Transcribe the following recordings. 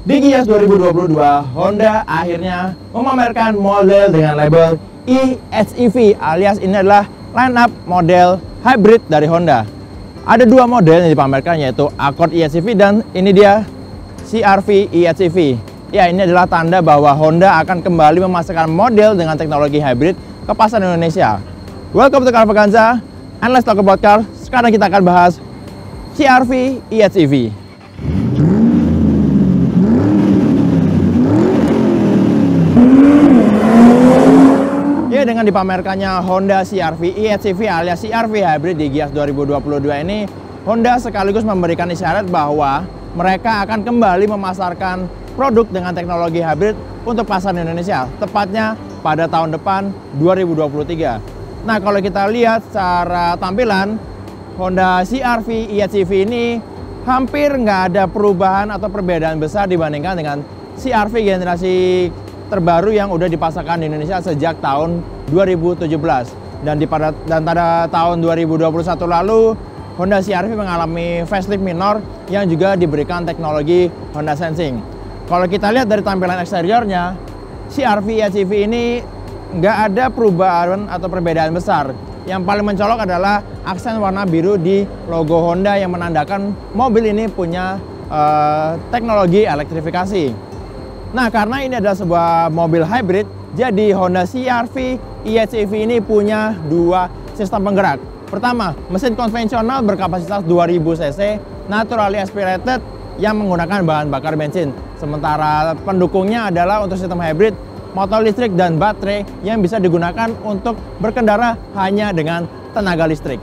Di Gias 2022, Honda akhirnya memamerkan model dengan label eHEV, alias ini adalah line up model hybrid dari Honda. Ada dua model yang dipamerkan, yaitu Accord eHEV dan ini dia CR-V eHEV. Ya, ini adalah tanda bahwa Honda akan kembali memasarkan model dengan teknologi hybrid ke pasar Indonesia. Welcome to Carvaganza, and let's talk about car. Sekarang kita akan bahas CR-V eHEV. Ya, dengan dipamerkannya Honda CR-V eHEV alias CR-V Hybrid di Gias 2022 ini, Honda sekaligus memberikan isyarat bahwa mereka akan kembali memasarkan produk dengan teknologi hybrid untuk pasar Indonesia, tepatnya pada tahun depan 2023. Nah, kalau kita lihat secara tampilan, Honda CR-V eHEV ini hampir nggak ada perubahan atau perbedaan besar dibandingkan dengan CR-V generasi terbaru yang udah dipasarkan di Indonesia sejak tahun 2017. Dan pada tahun 2021 lalu, Honda CR-V mengalami facelift minor yang juga diberikan teknologi Honda Sensing. Kalau kita lihat dari tampilan eksteriornya, CR-V eHEV ini nggak ada perubahan atau perbedaan besar. Yang paling mencolok adalah aksen warna biru di logo Honda yang menandakan mobil ini punya teknologi elektrifikasi. Nah, karena ini adalah sebuah mobil hybrid, jadi Honda CR-V eHEV ini punya dua sistem penggerak. Pertama, mesin konvensional berkapasitas 2000 cc, naturally aspirated yang menggunakan bahan bakar bensin. Sementara pendukungnya adalah untuk sistem hybrid, motor listrik dan baterai yang bisa digunakan untuk berkendara hanya dengan tenaga listrik.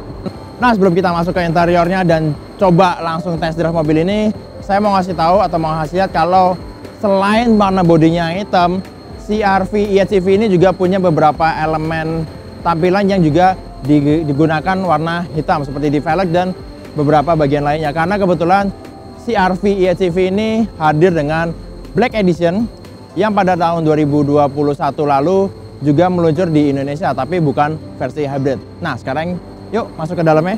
Nah, sebelum kita masuk ke interiornya dan coba langsung test drive mobil ini, saya mau ngasih tahu atau mau ngasih lihat kalau selain warna bodinya yang hitam, CR-V eHEV ini juga punya beberapa elemen tampilan yang juga digunakan warna hitam seperti di velg dan beberapa bagian lainnya. Karena kebetulan CR-V eHEV ini hadir dengan Black Edition yang pada tahun 2021 lalu juga meluncur di Indonesia, tapi bukan versi hybrid. Nah, sekarang yuk masuk ke dalamnya.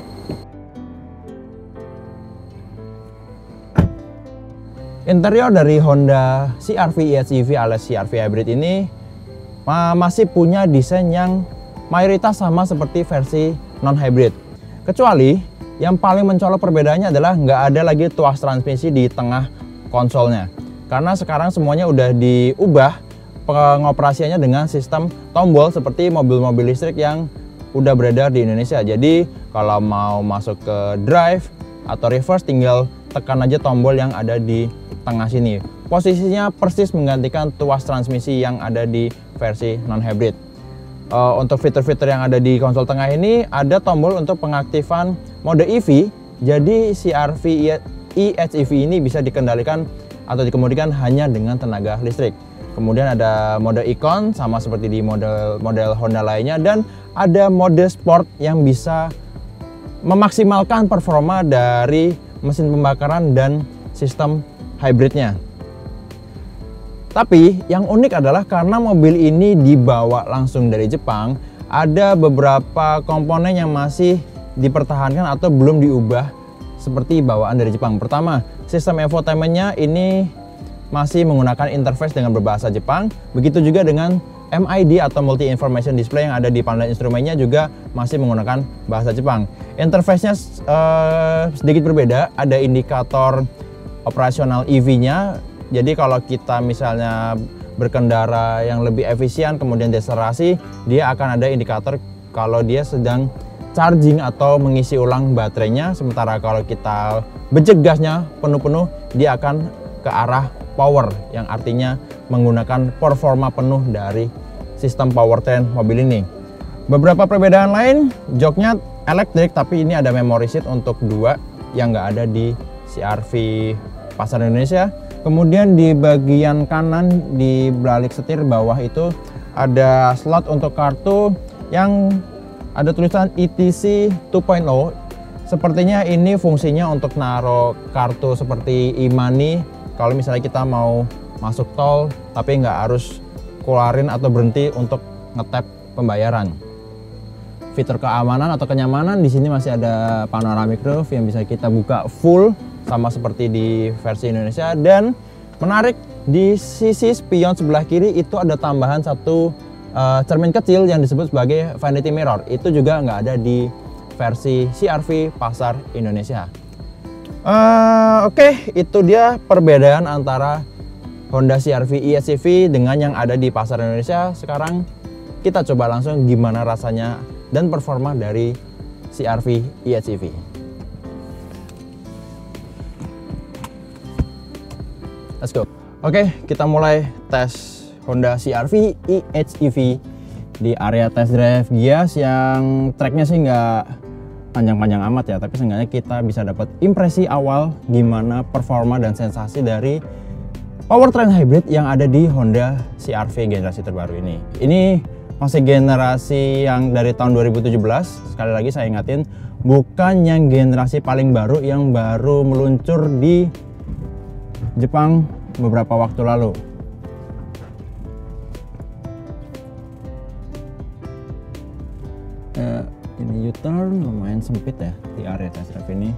Interior dari Honda CR-V eHEV alias CR-V Hybrid ini masih punya desain yang mayoritas sama seperti versi non-hybrid. Kecuali yang paling mencolok perbedaannya adalah nggak ada lagi tuas transmisi di tengah konsolnya. Karena sekarang semuanya udah diubah pengoperasiannya dengan sistem tombol seperti mobil-mobil listrik yang udah beredar di Indonesia. Jadi kalau mau masuk ke drive atau reverse tinggal tekan aja tombol yang ada di tengah sini. Posisinya persis menggantikan tuas transmisi yang ada di versi non-hybrid. Untuk fitur-fitur yang ada di konsol tengah ini, ada tombol untuk pengaktifan mode EV. Jadi CR-V eHEV ini bisa dikendalikan atau dikemudikan hanya dengan tenaga listrik. Kemudian ada mode Icon sama seperti di model Honda lainnya, dan ada mode Sport yang bisa memaksimalkan performa dari mesin pembakaran dan sistem hybridnya. Tapi yang unik adalah karena mobil ini dibawa langsung dari Jepang, ada beberapa komponen yang masih dipertahankan atau belum diubah seperti bawaan dari Jepang. Pertama, sistem infotainmentnya ini masih menggunakan interface dengan berbahasa Jepang. Begitu juga dengan MID atau Multi Information Display yang ada di panel instrumennya juga masih menggunakan bahasa Jepang. Interface-nya sedikit berbeda, ada indikator operasional EV-nya. Jadi kalau kita misalnya berkendara yang lebih efisien kemudian deselerasi, dia akan ada indikator kalau dia sedang charging atau mengisi ulang baterainya. Sementara kalau kita bejek gasnya penuh-penuh, dia akan ke arah power, yang artinya menggunakan performa penuh dari sistem powertrain mobil ini. Beberapa perbedaan lain, joknya elektrik tapi ini ada memory seat untuk dua yang nggak ada di CR-V pasar Indonesia. Kemudian di bagian kanan di balik setir bawah itu ada slot untuk kartu yang ada tulisan ETC 2.0. Sepertinya ini fungsinya untuk naruh kartu seperti e-money kalau misalnya kita mau masuk tol tapi nggak harus keluarin atau berhenti untuk ngetap pembayaran. Fitur keamanan atau kenyamanan, di sini masih ada panoramic roof yang bisa kita buka full sama seperti di versi Indonesia, dan Menarik, di sisi spion sebelah kiri itu ada tambahan satu cermin kecil yang disebut sebagai vanity mirror. Itu juga nggak ada di versi CR-V pasar Indonesia. Oke, itu dia perbedaan antara Honda CR-V eHCV dengan yang ada di pasar Indonesia. Sekarang kita coba langsung gimana rasanya dan performa dari CR-V eHCV. Let's go. Oke, kita mulai tes Honda CR-V eHCV di area test drive Gias yang tracknya sih nggak panjang-panjang amat ya, tapi seenggaknya kita bisa dapat impresi awal gimana performa dan sensasi dari powertrain hybrid yang ada di Honda CR-V generasi terbaru ini. Ini masih generasi yang dari tahun 2017. Sekali lagi saya ingatin, bukan yang generasi paling baru yang baru meluncur di Jepang beberapa waktu lalu. Ini U-turn lumayan sempit ya di area test drive ini.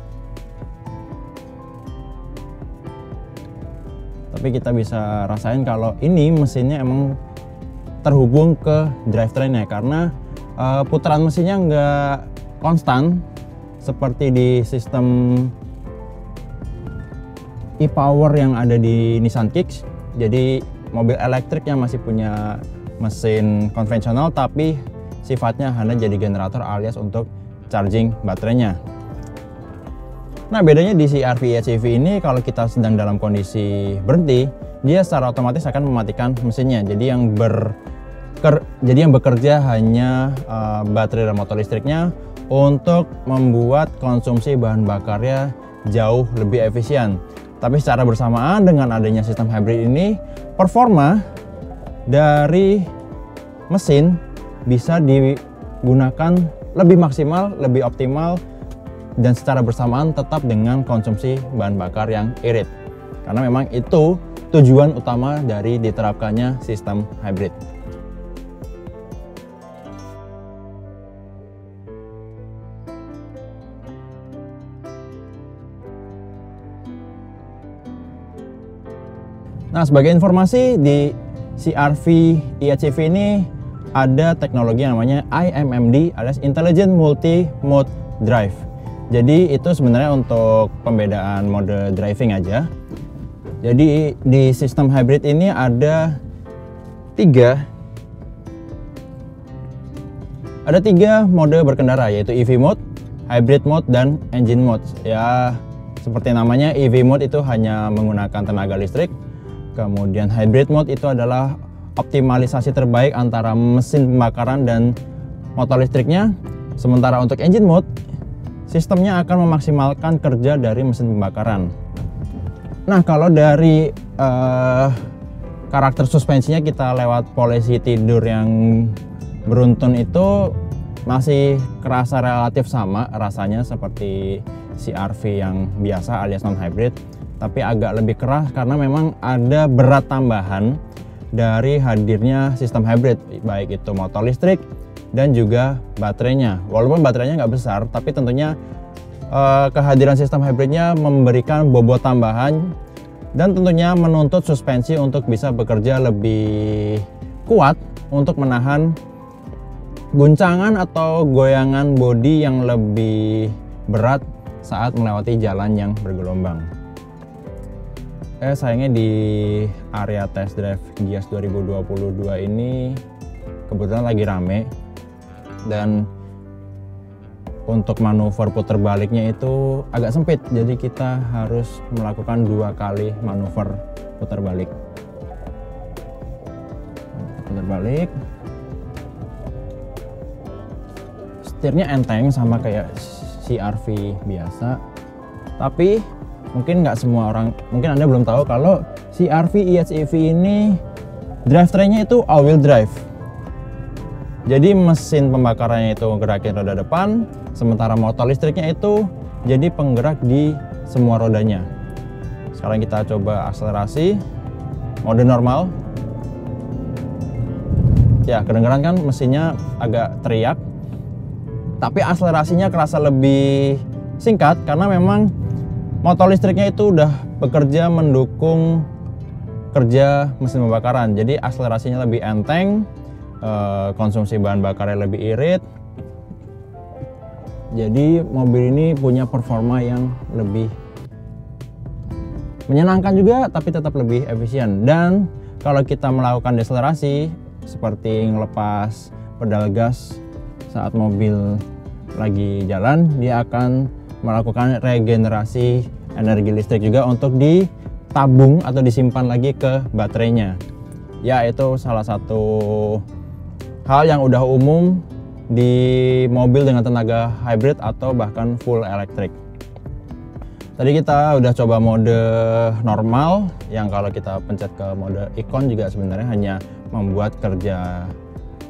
Tapi kita bisa rasain kalau ini mesinnya emang terhubung ke drivetrain-nya, karena putaran mesinnya nggak konstan seperti di sistem e-power yang ada di Nissan Kicks. Jadi mobil elektriknya masih punya mesin konvensional tapi sifatnya hanya jadi generator alias untuk charging baterainya. Nah, bedanya di CR-V eHCV ini, kalau kita sedang dalam kondisi berhenti, dia secara otomatis akan mematikan mesinnya. Jadi yang bekerja hanya baterai dan motor listriknya untuk membuat konsumsi bahan bakarnya jauh lebih efisien. Tapi secara bersamaan dengan adanya sistem hybrid ini, performa dari mesin bisa digunakan lebih maksimal, lebih optimal, dan secara bersamaan tetap dengan konsumsi bahan bakar yang irit. Karena memang itu tujuan utama dari diterapkannya sistem hybrid. Nah, sebagai informasi, di CR-V eHCV ini ada teknologi yang namanya IMMD alias Intelligent Multi Mode Drive. Jadi itu sebenarnya untuk pembedaan mode driving aja. Jadi di sistem hybrid ini ada tiga mode berkendara, yaitu EV mode, hybrid mode, dan engine mode. Ya, seperti namanya, EV mode itu hanya menggunakan tenaga listrik. Kemudian hybrid mode itu adalah optimalisasi terbaik antara mesin pembakaran dan motor listriknya. Sementara untuk engine mode, sistemnya akan memaksimalkan kerja dari mesin pembakaran. Nah, kalau dari karakter suspensinya kita lewat polisi tidur yang beruntun itu masih kerasa relatif sama rasanya seperti CR-V yang biasa alias non hybrid, tapi agak lebih keras karena memang ada berat tambahan dari hadirnya sistem hybrid, baik itu motor listrik dan juga baterainya. Walaupun baterainya nggak besar, tapi tentunya kehadiran sistem hybridnya memberikan bobot tambahan dan tentunya menuntut suspensi untuk bisa bekerja lebih kuat untuk menahan guncangan atau goyangan bodi yang lebih berat saat melewati jalan yang bergelombang. Sayangnya di area test drive Gias 2022 ini kebetulan lagi rame, dan untuk manuver putar baliknya itu agak sempit, jadi kita harus melakukan 2 kali manuver putar balik. Putar balik, setirnya enteng sama kayak CR-V biasa, tapi mungkin nggak semua orang, mungkin Anda belum tahu kalau CR-V eHCV ini drivetrainnya itu all-wheel drive. Jadi mesin pembakarannya itu gerakin roda depan, sementara motor listriknya itu jadi penggerak di semua rodanya. Sekarang kita coba akselerasi, mode normal. Ya, kedengeran kan mesinnya agak teriak, tapi akselerasinya kerasa lebih singkat karena memang motor listriknya itu udah bekerja mendukung kerja mesin pembakaran. Jadi akselerasinya lebih enteng, konsumsi bahan bakarnya lebih irit. Jadi mobil ini punya performa yang lebih menyenangkan juga, tapi tetap lebih efisien. Dan kalau kita melakukan deselerasi seperti ngelepas pedal gas saat mobil lagi jalan, dia akan melakukan regenerasi energi listrik juga untuk ditabung atau disimpan lagi ke baterainya. Ya, itu salah satu hal yang udah umum di mobil dengan tenaga hybrid atau bahkan full electric. Tadi kita udah coba mode normal, yang kalau kita pencet ke mode icon juga sebenarnya hanya membuat kerja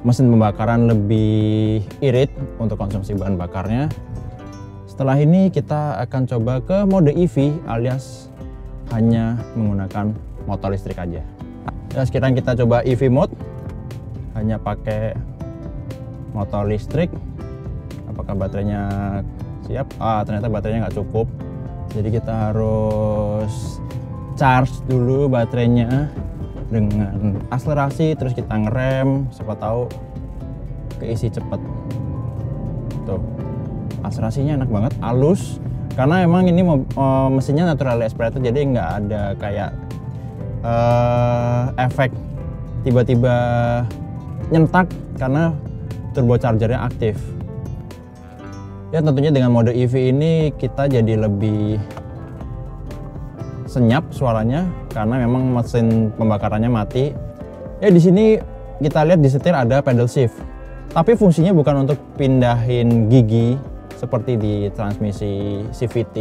mesin pembakaran lebih irit untuk konsumsi bahan bakarnya. Setelah ini kita akan coba ke mode EV alias hanya menggunakan motor listrik aja. Ya, sekarang kita coba EV mode, hanya pakai motor listrik. Apakah baterainya siap? Ternyata baterainya nggak cukup, jadi kita harus charge dulu baterainya dengan akselerasi, terus kita ngerem, siapa tahu keisi cepet. Tuh, akselerasinya enak banget, halus, karena emang ini mesinnya naturally aspirated, jadi nggak ada kayak efek tiba-tiba nyentak karena turbochargernya aktif. Ya, tentunya dengan mode EV ini kita jadi lebih senyap suaranya karena memang mesin pembakarannya mati. Ya, di sini kita lihat di setir ada pedal shift, tapi fungsinya bukan untuk pindahin gigi seperti di transmisi CVT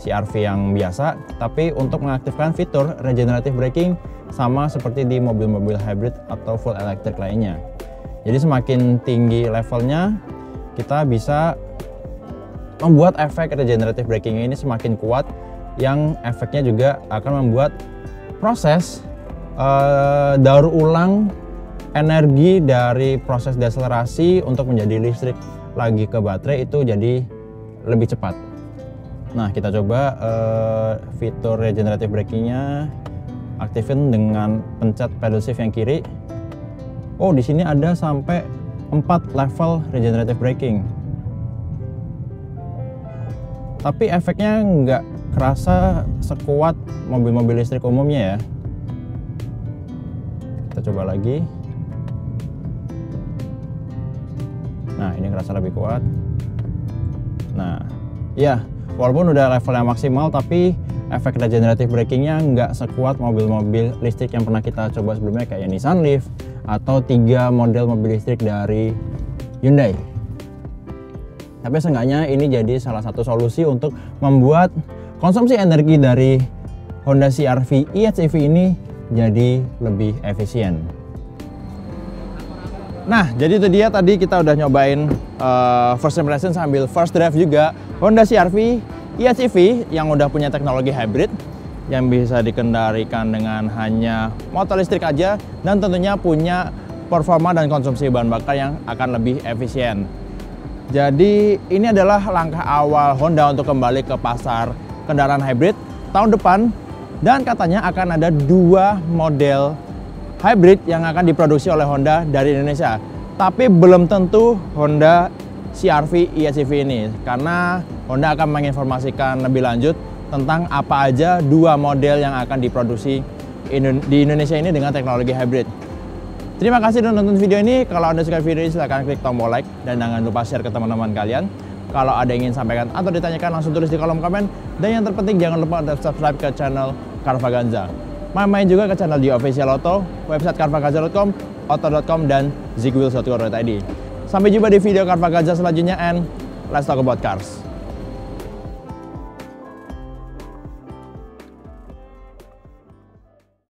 CR-V yang biasa, tapi untuk mengaktifkan fitur regenerative braking sama seperti di mobil-mobil hybrid atau full electric lainnya. Jadi semakin tinggi levelnya, kita bisa membuat efek regenerative braking ini semakin kuat, yang efeknya juga akan membuat proses daur ulang energi dari proses deselerasi untuk menjadi listrik lagi ke baterai itu jadi lebih cepat. Nah, kita coba fitur regenerative brakingnya aktifin dengan pencet pedal shift yang kiri. Oh, di sini ada sampai 4 level regenerative braking. Tapi efeknya nggak kerasa sekuat mobil-mobil listrik umumnya ya. Kita coba lagi. Nah, ini kerasa lebih kuat. Nah, ya, walaupun udah level yang maksimal, tapi efek regenerative brakingnya nggak sekuat mobil-mobil listrik yang pernah kita coba sebelumnya kayak Nissan Leaf atau 3 model mobil listrik dari Hyundai. Tapi seenggaknya ini jadi salah satu solusi untuk membuat konsumsi energi dari Honda CR-V EHEV ini jadi lebih efisien. Nah, jadi itu dia tadi kita udah nyobain first impression sambil first drive juga Honda CR-V EHEV yang udah punya teknologi hybrid yang bisa dikendalikan dengan hanya motor listrik aja, dan tentunya punya performa dan konsumsi bahan bakar yang akan lebih efisien. Jadi ini adalah langkah awal Honda untuk kembali ke pasar kendaraan hybrid tahun depan, dan katanya akan ada 2 model hybrid yang akan diproduksi oleh Honda dari Indonesia. Tapi belum tentu Honda CR-V EHEV ini, karena Honda akan menginformasikan lebih lanjut tentang apa aja 2 model yang akan diproduksi di Indonesia ini dengan teknologi hybrid. Terima kasih sudah nonton video ini. Kalau Anda suka video ini, silahkan klik tombol like dan jangan lupa share ke teman-teman kalian. Kalau ada yang ingin sampaikan atau ditanyakan, langsung tulis di kolom komen. Dan yang terpenting, jangan lupa untuk subscribe ke channel Carvaganza. Main-main juga ke channel di Official Auto, website carvaganza.com, auto.com, dan zigwheels.co.id. Sampai jumpa di video Carvaganza selanjutnya, and let's talk about cars.